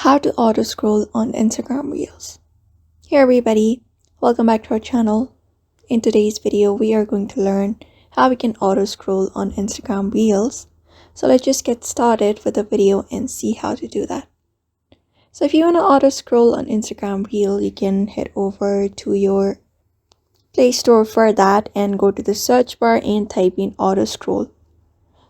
How to auto scroll on Instagram Reels. Hey everybody, welcome back to our channel. In today's video, we are going to learn how we can auto scroll on Instagram Reels. So let's just get started with the video and see how to do that. So if you want to auto scroll on Instagram Reel, you can head over to your Play Store for that and go to the search bar and type in auto scroll.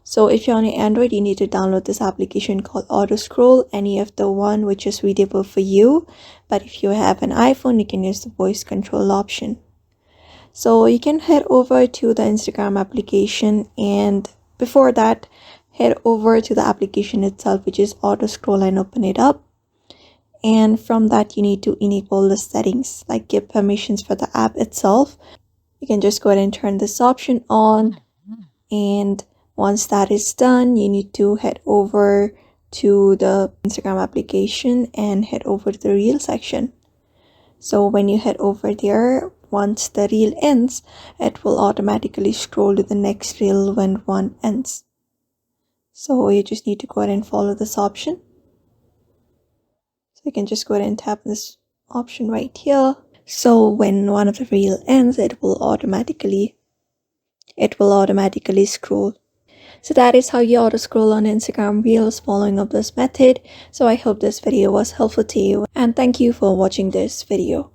So if you're on an Android, you need to download this application called Auto Scroll, any of the one which is readable for you. But if you have an iPhone, you can use the voice control option. So you can head over to the Instagram application, and before that, head over to the application itself, which is Auto Scroll, and open it up. And from that, you need to enable the settings, like give permissions for the app itself. You can just go ahead and turn this option on, and once that is done, you need to head over to the Instagram application and head over to the reel section. So when you head over there, once the reel ends, it will automatically scroll to the next reel when one ends. So you just need to go ahead and follow this option. So you can just go ahead and tap this option right here. So when one of the reel ends, it will automatically scroll. So that is how you auto scroll on Instagram Reels following up this method. So I hope this video was helpful to you, and thank you for watching this video.